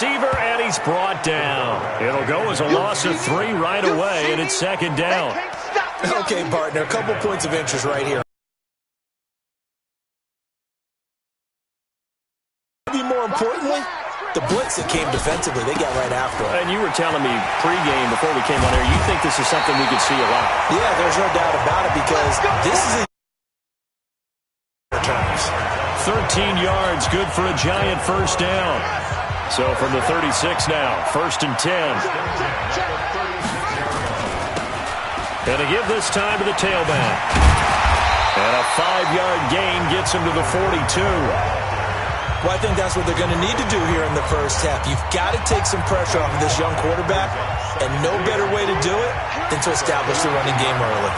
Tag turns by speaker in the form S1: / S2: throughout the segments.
S1: receiver, and he's brought down. It'll go as a loss of 3 right away, and it's second down.
S2: Okay, partner, a couple points of interest right here. Maybe more importantly, the blitz that came defensively, they got right after it.
S1: And you were telling me pregame before we came on air, you think this is something we could see a lot?
S2: Yeah, there's no doubt about it because this is a times.
S1: 13 yards, good for a giant first down. So from the 36 now, 1st and 10. Going to give this time to the tailback. And a 5-yard gain gets him to the 42.
S2: Well, I think that's what they're going to need to do here in the first half. You've got to take some pressure off of this young quarterback, and no better way to do it than to establish the running game early.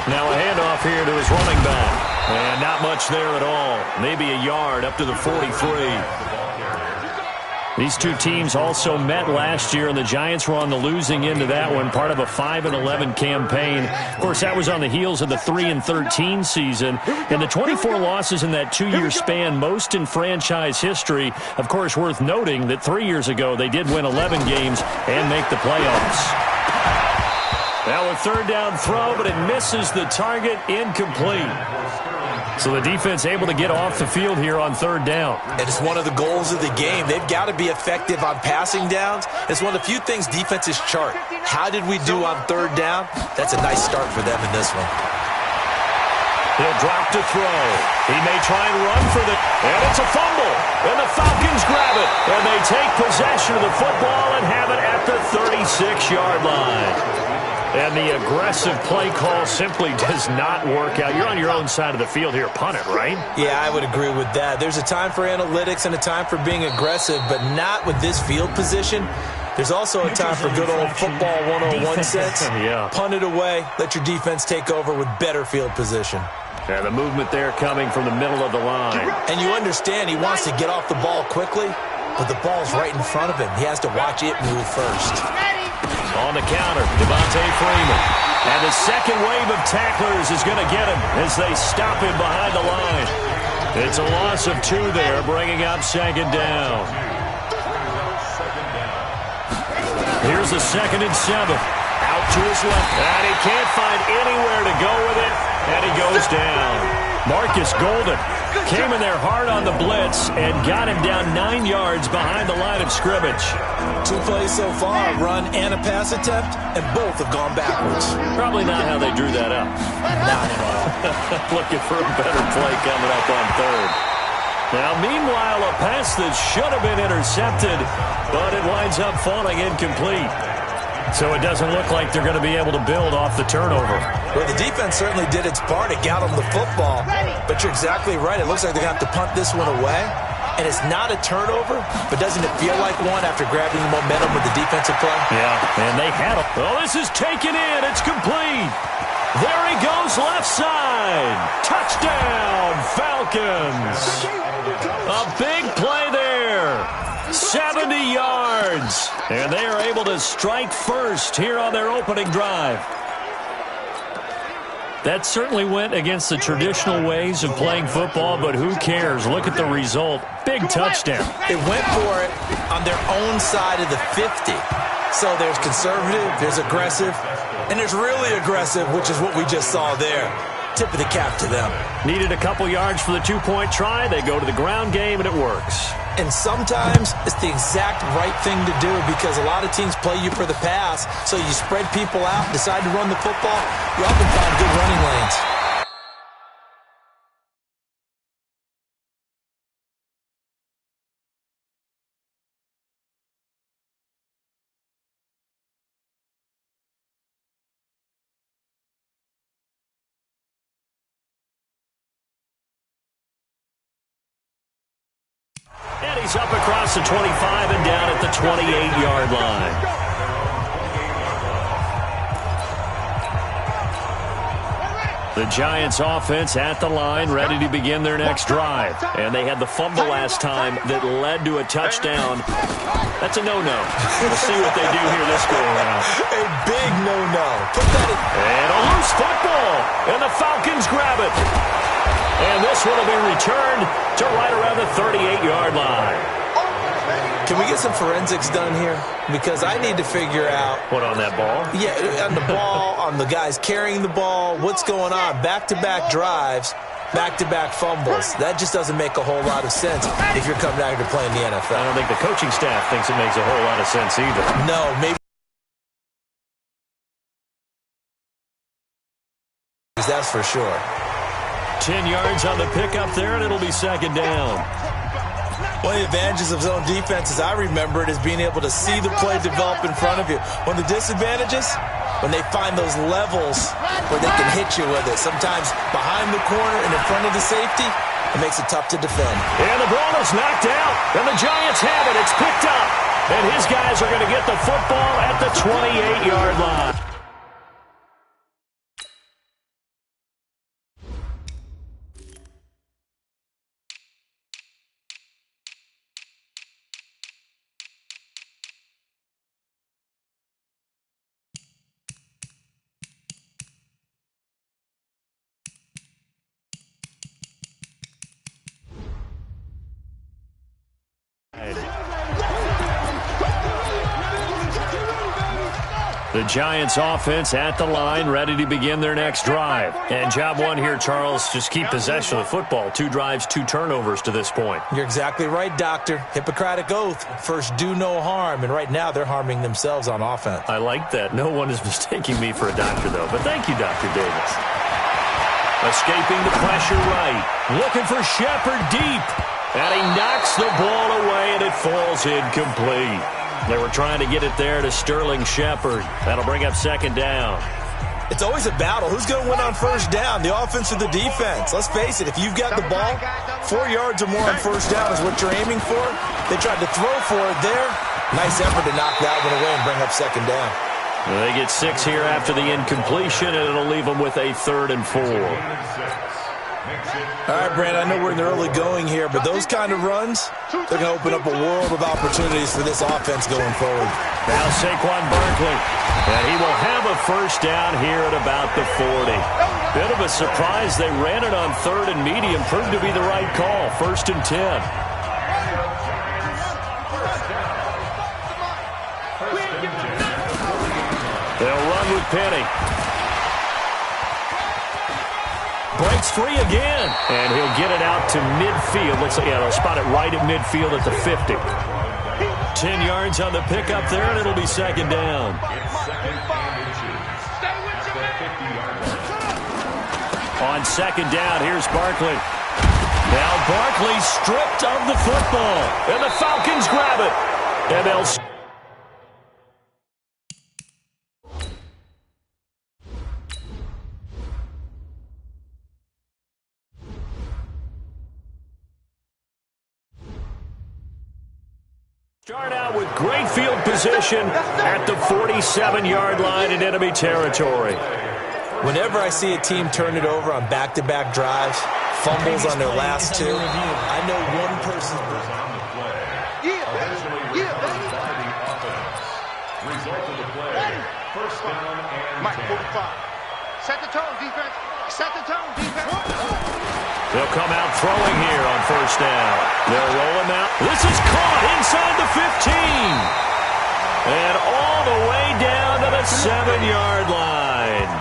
S1: Now a handoff here to his running back. And not much there at all. Maybe a yard up to the 43. These two teams also met last year, and the Giants were on the losing end of that one, part of a 5-11 campaign. Of course, that was on the heels of the 3-13 season. And the 24 losses in that 2-year span, most in franchise history. Of course, worth noting that 3 years ago they did win 11 games and make the playoffs. Now a third down throw, but it misses the target, incomplete. So the defense able to get off the field here on third down.
S2: And it's one of the goals of the game. They've got to be effective on passing downs. It's one of the few things defenses chart. How did we do on third down? That's a nice start for them in this one.
S1: He'll drop to throw. He may try and run for the... And it's a fumble. And the Falcons grab it. And they take possession of the football and have it at the 36-yard line. And the aggressive play call simply does not work out. You're on your own side of the field here. Punt it, right?
S2: Yeah, I would agree with that. There's a time for analytics and a time for being aggressive, but not with this field position. There's also a time for good old football 101 sense.
S1: Yeah.
S2: Punt it away. Let your defense take over with better field position.
S1: And the movement there coming from the middle of the line.
S2: And you understand he wants to get off the ball quickly, but the ball's right in front of him. He has to watch it move first.
S1: On the counter, Devontae Freeman. And the second wave of tacklers is going to get him as they stop him behind the line. It's a loss of 2 there, bringing up second down. Here's the 2nd and 7. Out to his left. And he can't find anywhere to go with it. And he goes down. Marcus Golden came in there hard on the blitz and got him down 9 yards behind the line of scrimmage.
S2: 2 plays so far, a run and a pass attempt, and both have gone backwards.
S1: Probably not how they drew that up.
S2: Not at all.
S1: Looking for a better play coming up on third. Now, meanwhile, a pass that should have been intercepted, but it winds up falling incomplete. So it doesn't look like they're going to be able to build off the turnover.
S2: Well, the defense certainly did its part. It got them the football. But you're exactly right. It looks like they're going to have to punt this one away. And it's not a turnover, but doesn't it feel like one after grabbing the momentum with the defensive play?
S1: Yeah, and they had it. Oh, this is taken in. It's complete. There he goes, left side. Touchdown, Falcons. A big play there. 70 yards. And they are able to strike first here on their opening drive. That certainly went against the traditional ways of playing football, but who cares? Look at the result. Big touchdown.
S2: It went for it on their own side of the 50. So there's conservative, there's aggressive, and there's really aggressive, which is what we just saw there. Tip of the cap to them.
S1: Needed a couple yards for the 2-point try. They go to the ground game, and it works.
S2: And sometimes it's the exact right thing to do because a lot of teams play you for the pass. So you spread people out, decide to run the football. You often find good running lanes.
S1: And he's up across the 25 and down at the 28-yard line. The Giants offense at the line, ready to begin their next drive. And they had the fumble last time that led to a touchdown. That's a no-no. We'll see what they do here this go-around.
S2: A big no-no. Put that in.
S1: And a loose football. And the Falcons grab it. And this one will be returned to right around the 38-yard line.
S2: Can we get some forensics done here? Because I need to figure out.
S1: What, on that ball?
S2: Yeah, on the ball, on the guys carrying the ball. What's going on? Back-to-back drives, back-to-back fumbles. That just doesn't make a whole lot of sense if you're coming out here to play in the NFL.
S1: I don't think the coaching staff thinks it makes a whole lot of sense either.
S2: No, maybe. That's for sure.
S1: 10 yards on the pickup there, and it'll be second down.
S2: One of the advantages of zone defense, as I remember it, is being able to see the play develop in front of you. One of the disadvantages, when they find those levels where they can hit you with it. Sometimes behind the corner and in front of the safety, it makes it tough to defend.
S1: And the ball is knocked out, and the Giants have it. It's picked up, and his guys are going to get the football at the 28-yard line. The Giants offense at the line, ready to begin their next drive. And job one here, Charles, just keep possession of the football. 2 drives, 2 turnovers to this point.
S2: You're exactly right, Doctor. Hippocratic oath. First, do no harm. And right now, they're harming themselves on offense.
S1: I like that. No one is mistaking me for a doctor, though. But thank you, Dr. Davis. Escaping the pressure right. Looking for Shepard deep. And he knocks the ball away, and it falls incomplete. They were trying to get it there to Sterling Shepard. That'll bring up second down.
S2: It's always a battle. Who's going to win on first down, the offense or the defense? Let's face it, if you've got the ball, 4 yards or more on first down is what you're aiming for. They tried to throw for it there. Nice effort to knock that one away and bring up second down.
S1: They get 6 here after the incompletion, and it'll leave them with a 3rd and 4.
S2: All right, Brandon, I know we're in the early going here, but those kind of runs, they're going to open up a world of opportunities for this offense going forward.
S1: Now Saquon Barkley, and he will have a first down here at about the 40. Bit of a surprise. They ran it on 3rd and medium. Proved to be the right call. 1st and 10. They'll run with Penny. Breaks free again, and he'll get it out to midfield. Looks like, yeah, they'll spot it right at midfield at the 50. 10 yards on the pickup there, and it'll be second down. On second down, here's Barkley. Now Barkley stripped of the football, and the Falcons grab it. And they'll... Start out with great field position at the 47-yard line in enemy territory.
S2: Whenever I see a team turn it over on back-to-back drives, fumbles on their last 2, I know one person's on the play.
S3: Result of the play, first down and
S4: Mike 45. Set the tone, defense. Set the tone, defense.
S1: They'll come out throwing here on first down. They'll roll him out. This is caught inside the 15. And all the way down to the 7-yard line.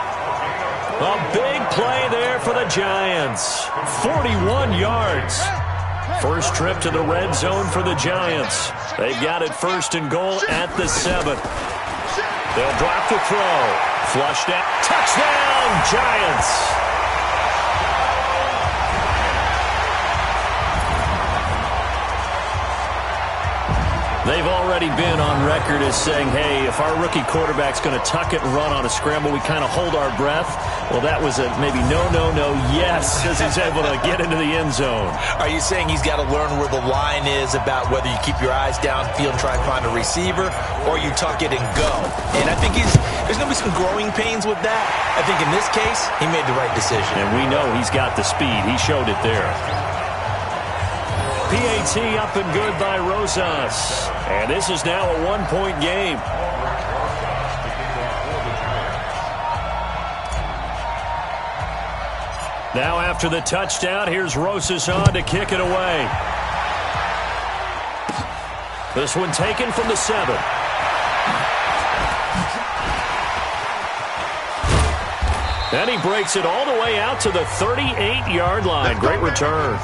S1: A big play there for the Giants. 41 yards. First trip to the red zone for the Giants. They've got it 1st and goal at the 7. They'll drop the throw. Flushed out. Touchdown, Giants. They've already been on record as saying, hey, if our rookie quarterback's going to tuck it and run on a scramble, we kind of hold our breath. Well, that was a maybe no, yes, as he's able to get into the end zone.
S2: Are you saying he's got to learn where the line is about whether you keep your eyes downfield and try and find a receiver, or you tuck it and go? And I think there's going to be some growing pains with that. I think in this case, he made the right decision.
S1: And we know he's got the speed. He showed it there. PAT up and good by Rosas. And this is now a 1-point game. Now after the touchdown, here's Rosas on to kick it away. This one taken from the 7. And he breaks it all the way out to the 38-yard line. Great return.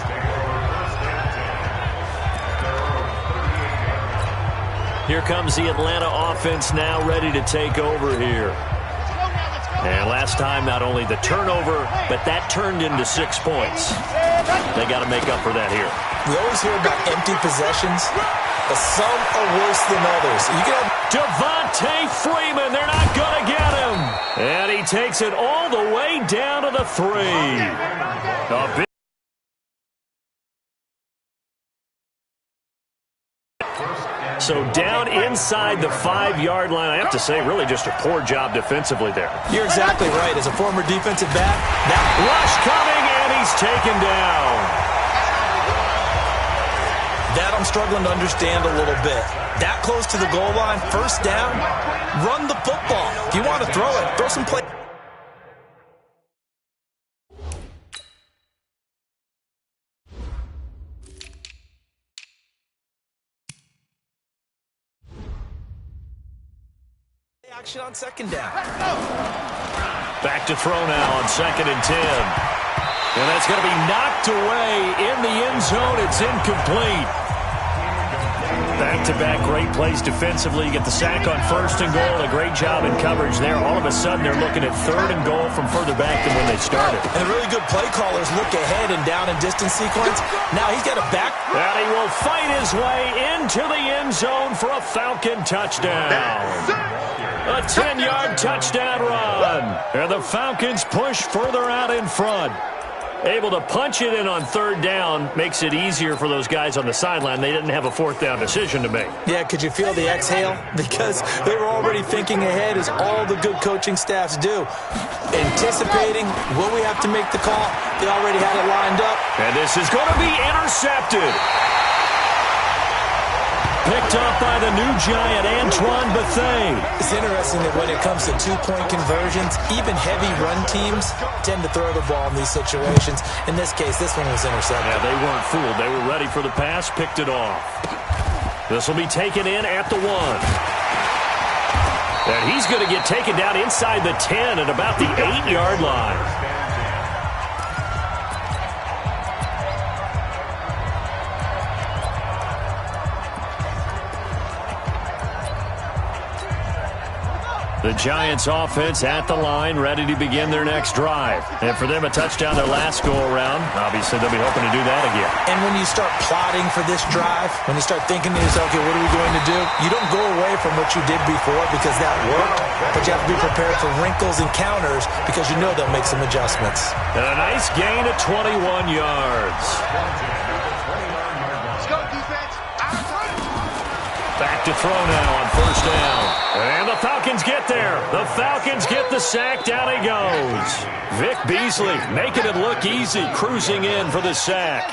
S1: Here comes the Atlanta offense now ready to take over here. And last time, not only the turnover, but that turned into 6 points. They got to make up for that here.
S2: We always hear about empty possessions, but some are worse than others. You can have
S1: Devontae Freeman, they're not going to get him. And he takes it all the way down to the 3. A big So down inside the 5-yard line. I have to say, really just a poor job defensively there.
S2: You're exactly right. As a former defensive back,
S1: that rush coming, and he's taken down.
S2: That I'm struggling to understand a little bit. That close to the goal line, first down, run the football. If you want to throw it, throw some play. Action on second down.
S1: Back to throw now on 2nd and 10. And that's going to be knocked away in the end zone. It's incomplete. Back-to-back great plays defensively. You get the sack on 1st and goal. A great job in coverage there. All of a sudden, they're looking at 3rd and goal from further back than when they started.
S2: And the really good play callers look ahead and down and distance sequence. Now he's got a back.
S1: And he will fight his way into the end zone for a Falcon touchdown. A 10-yard touchdown run. And the Falcons push further out in front. Able to punch it in on 3rd down makes it easier for those guys on the sideline. They didn't have a 4th down decision to make.
S2: Yeah, could you feel the exhale? Because they were already thinking ahead, as all the good coaching staffs do. Anticipating, will we have to make the call? They already had it lined up.
S1: And this is going to be intercepted. Picked up by the new giant, Antoine Bethea.
S2: It's interesting that when it comes to 2-point conversions, even heavy run teams tend to throw the ball in these situations. In this case, this one was intercepted.
S1: Yeah, they weren't fooled. They were ready for the pass, picked it off. This will be taken in at the 1. And he's going to get taken down inside the 10 at about the 8-yard line. The Giants offense at the line, ready to begin their next drive. And for them, a touchdown their last go-around. Obviously, they'll be hoping to do that again.
S2: And when you start plotting for this drive, when you start thinking to yourself, okay, what are we going to do? You don't go away from what you did before because that worked, but you have to be prepared for wrinkles and counters because you know they'll make some adjustments.
S1: And a nice gain of 21 yards.
S4: Let's go, defense.
S1: Back to throw now on 1st down. And the Falcons get there. The Falcons get the sack. Down he goes. Vic Beasley making it look easy, cruising in for the sack.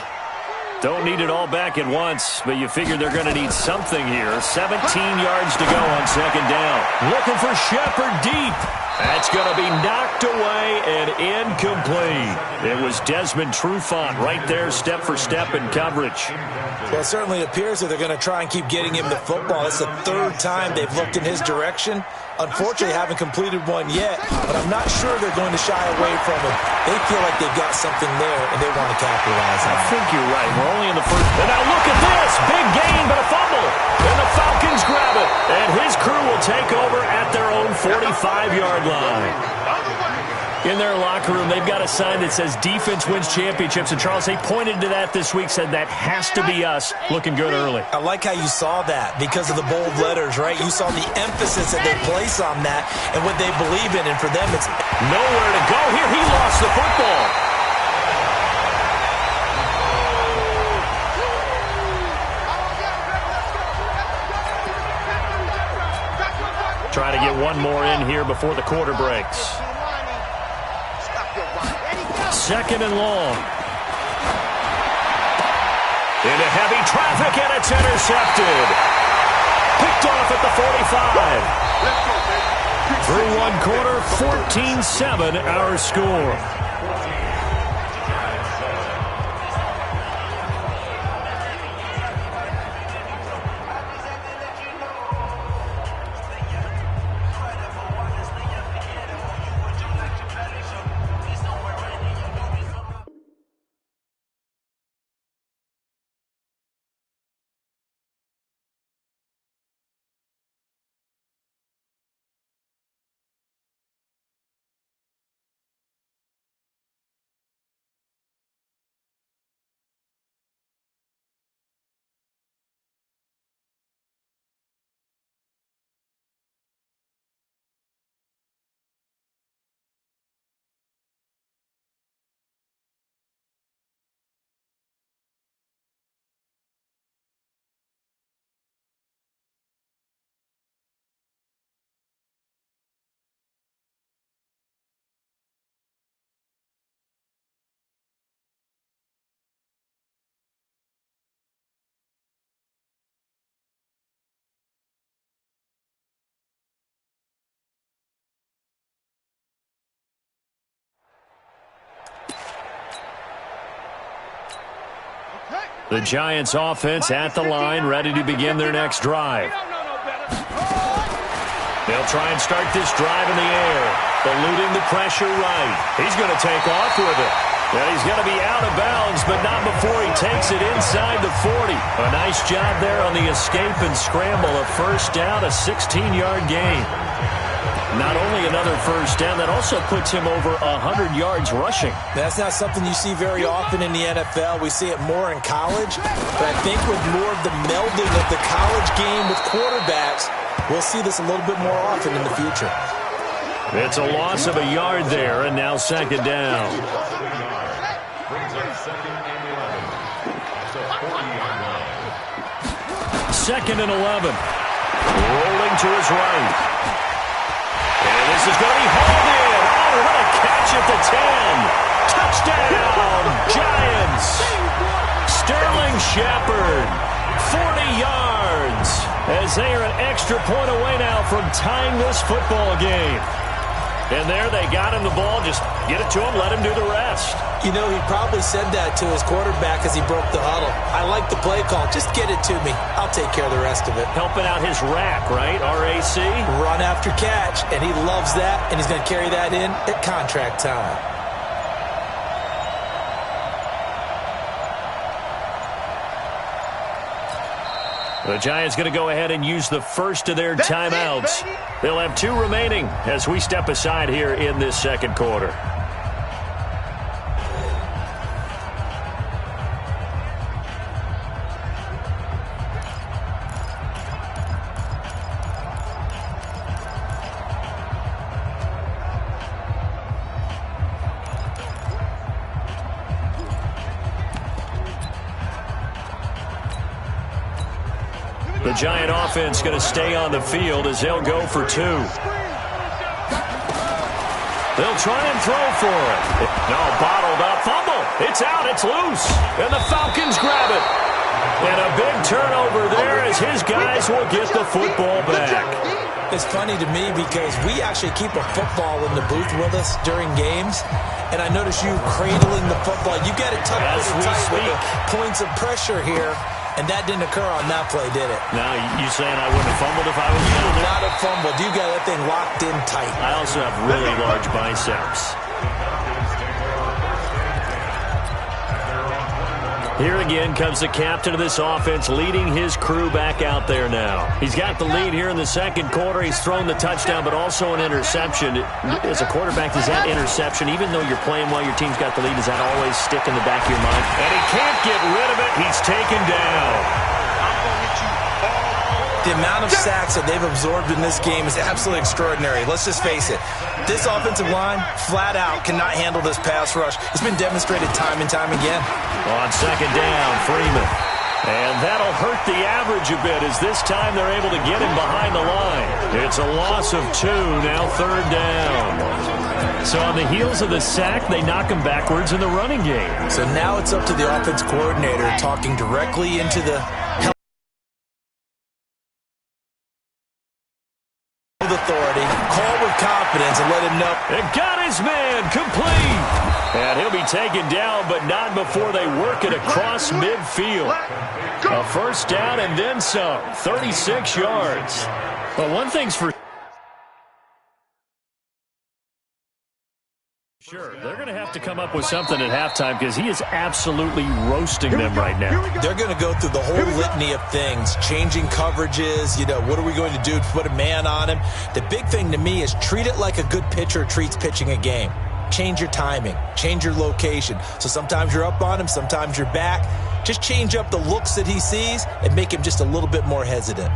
S1: Don't need it all back at once, but you figure they're going to need something here. 17 yards to go on 2nd down. Looking for Shepard deep. That's going to be knocked away and incomplete. It was Desmond Trufant right there, step for step in coverage.
S2: Well, it certainly appears that they're going to try and keep getting him the football. It's the 3rd time they've looked in his direction. Unfortunately, haven't completed one yet, but I'm not sure they're going to shy away from it. They feel like they've got something there, and they want to capitalize on it.
S1: I think you're right. We're only in the 1st. And now look at this. Big gain, but a fumble. And the Falcons grab it. And his crew will take over at their own 45-yard line. In their locker room, they've got a sign that says defense wins championships. And, Charles, they pointed to that this week, said that has to be us. Looking good early.
S2: I like how you saw that because of the bold letters, right? You saw the emphasis that they place on that and what they believe in. And for them, it's
S1: nowhere to go here. He lost the football. Trying to get one more in here before the quarter breaks. 2nd and long. Into heavy traffic, and it's intercepted. Picked off at the 45. Through one quarter, 14-7 our score. The Giants offense at the line, ready to begin their next drive. They'll try and start this drive in the air, eluding the pressure right. He's going to take off with it. And he's going to be out of bounds, but not before he takes it inside the 40. A nice job there on the escape and scramble. A first down, a 16-yard gain. Not only another first down, that also puts him over 100 yards rushing.
S2: That's not something you see very often in the NFL. We see it more in college. But I think with more of the melding of the college game with quarterbacks, we'll see this a little bit more often in the future.
S1: It's a loss of a yard there, and now second down. Second and 11. Rolling to his right. And this is going to be hauled in. Oh, what a catch at the 10. Touchdown, Giants. Sterling Shepard, 40 yards. As they are an extra point away now from tying this football game. And there they got him the ball. Just get it to him, let him do the rest.
S2: You know, he probably said that to his quarterback as he broke the huddle. I like the play call. Just get it to me. I'll take care of the rest of it.
S1: Helping out his rack, right? RAC?
S2: Run after catch, and he loves that, and he's going to carry that in at contract time.
S1: The Giants going to go ahead and use the first of their timeouts. They'll have 2 remaining as we step aside here in this second quarter. The Giant offense going to stay on the field as they'll go for 2. They'll try and throw for it. No, bottled up. Fumble. It's out. It's loose. And the Falcons grab it. And a big turnover there as his guys will get the football back.
S2: It's funny to me because we actually keep a football in the booth with us during games. And I notice you cradling the football. You got it tucked pretty tight with the points of pressure here. And that didn't occur on that play, did it?
S1: Now, you saying I wouldn't have fumbled if I was you?
S2: You would not have fumbled. You got that thing locked in tight.
S1: I also have really large biceps. Here again comes the captain of this offense leading his crew back out there now. He's got the lead here in the second quarter. He's thrown the touchdown, but also an interception. As a quarterback, does that interception, even though you're playing while your team's got the lead, does that always stick in the back of your mind? And he can't get rid of it. He's taken down.
S2: The amount of sacks that they've absorbed in this game is absolutely extraordinary. Let's just face it. This offensive line, flat out, cannot handle this pass rush. It's been demonstrated time and time again.
S1: On second down, Freeman. And that'll hurt the average a bit as this time they're able to get him behind the line. It's a loss of 2, now third down. So on the heels of the sack, they knock him backwards in the running game.
S2: So now it's up to the offense coordinator talking directly into the authority, call with confidence, and let him know.
S1: And got his man complete. And he'll be taken down, but not before they work it across midfield. A first down and then some. 36 yards. But one thing's for sure, they're going to have to come up with something at halftime because he is absolutely roasting them right now.
S2: They're going to go through the whole litany of things, changing coverages, what are we going to do to put a man on him? The big thing to me is treat it like a good pitcher treats pitching a game. Change your timing, change your location. So sometimes you're up on him, sometimes you're back. Just change up the looks that he sees and make him just a little bit more hesitant.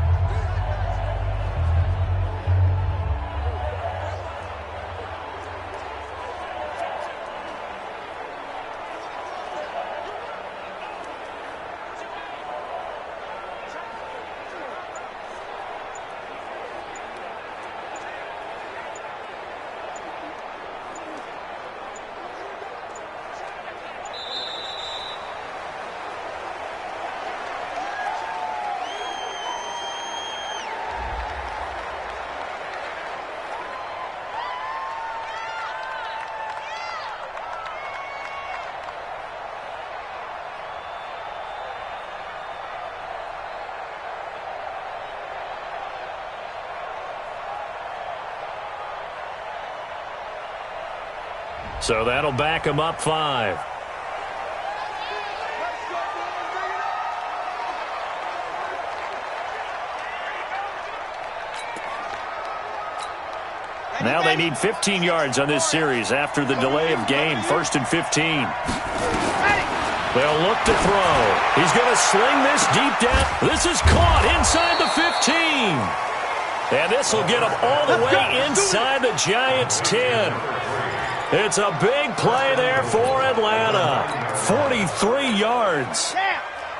S1: So that'll back him up 5. Now they need 15 yards on this series after the delay of game. 1st and 15. They'll look to throw. He's going to sling this deep down. This is caught inside the 15. And this will get him all the way inside the Giants' 10. It's a big play there for Atlanta. 43 yards.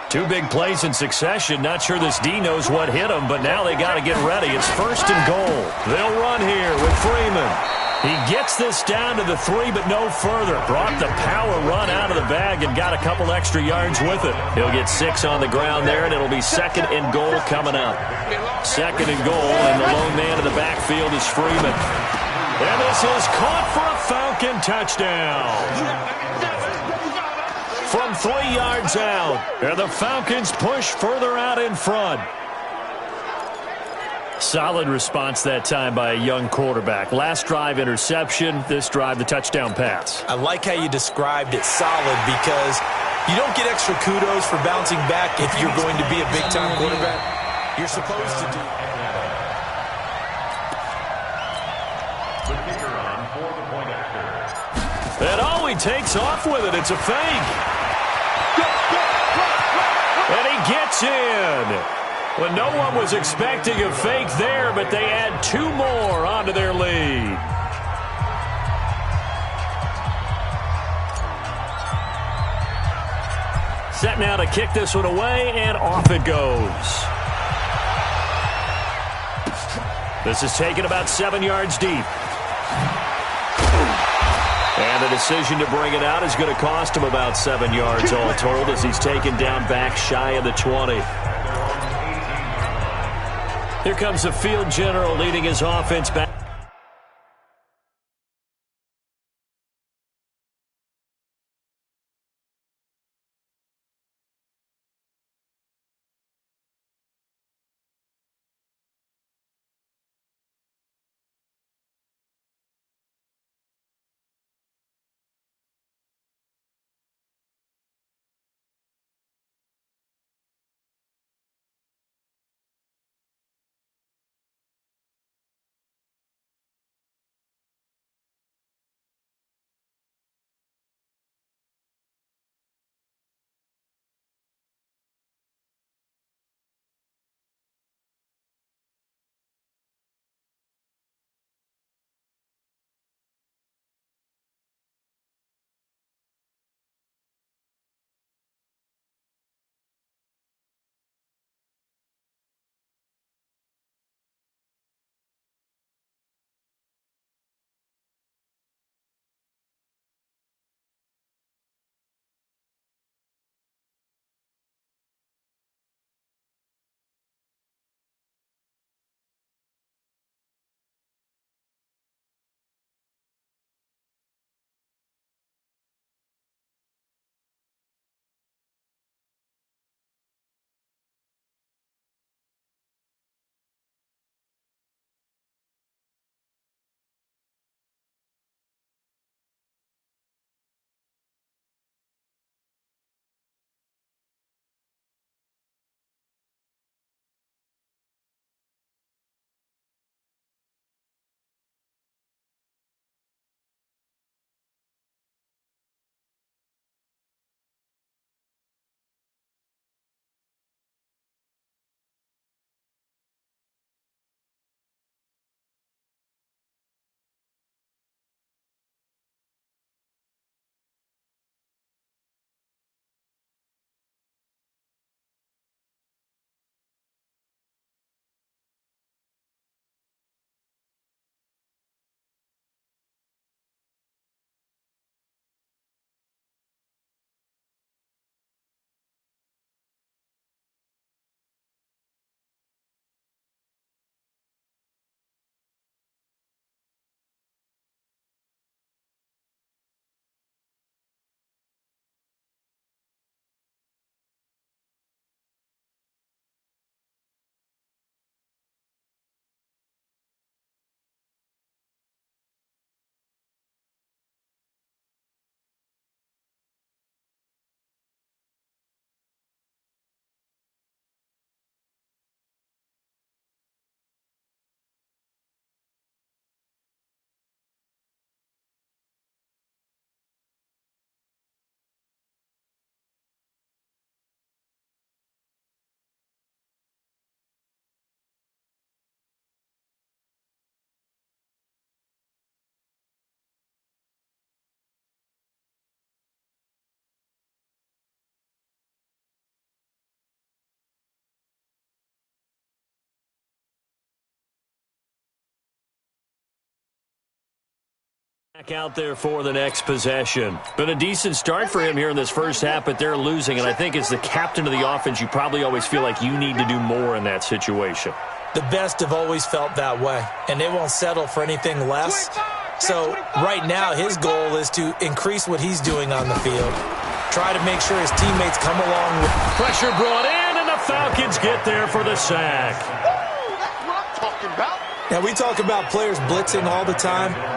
S1: 2 big plays in succession. Not sure this D knows what hit him, but now they got to get ready. It's 1st and goal. They'll run here with Freeman. He gets this down to the 3, but no further. Brought the power run out of the bag and got a couple extra yards with it. He'll get 6 on the ground there, and it'll be 2nd and goal coming up. 2nd and goal, and the lone man in the backfield is Freeman. And this is caught for a Falcon touchdown. From 3 yards out, and the Falcons push further out in front. Solid response that time by a young quarterback. Last drive, interception. This drive, the touchdown pass.
S2: I like how you described it, solid, because you don't get extra kudos for bouncing back if you're going to be a big-time quarterback. You're supposed to do.
S1: And he takes off with it. It's a fake. And he gets in. Well, no one was expecting a fake there, but they add 2 more onto their lead. Set now to kick this one away, and off it goes. This is taken about 7 yards deep. And the decision to bring it out is going to cost him about 7 yards all told as he's taken down back shy of the 20. Here comes the field general leading his offense back. Back out there for the next possession. Been a decent start for him here in this first half, but they're losing. And I think as the captain of the offense, you probably always feel like you need to do more in that situation.
S2: The best have always felt that way, and they won't settle for anything less. So right now his goal is to increase what he's doing on the field. Try to make sure his teammates come along with
S1: pressure brought in, and the Falcons get there for the sack.
S4: That's what I'm talking about.
S2: Now, we talk about players blitzing all the time.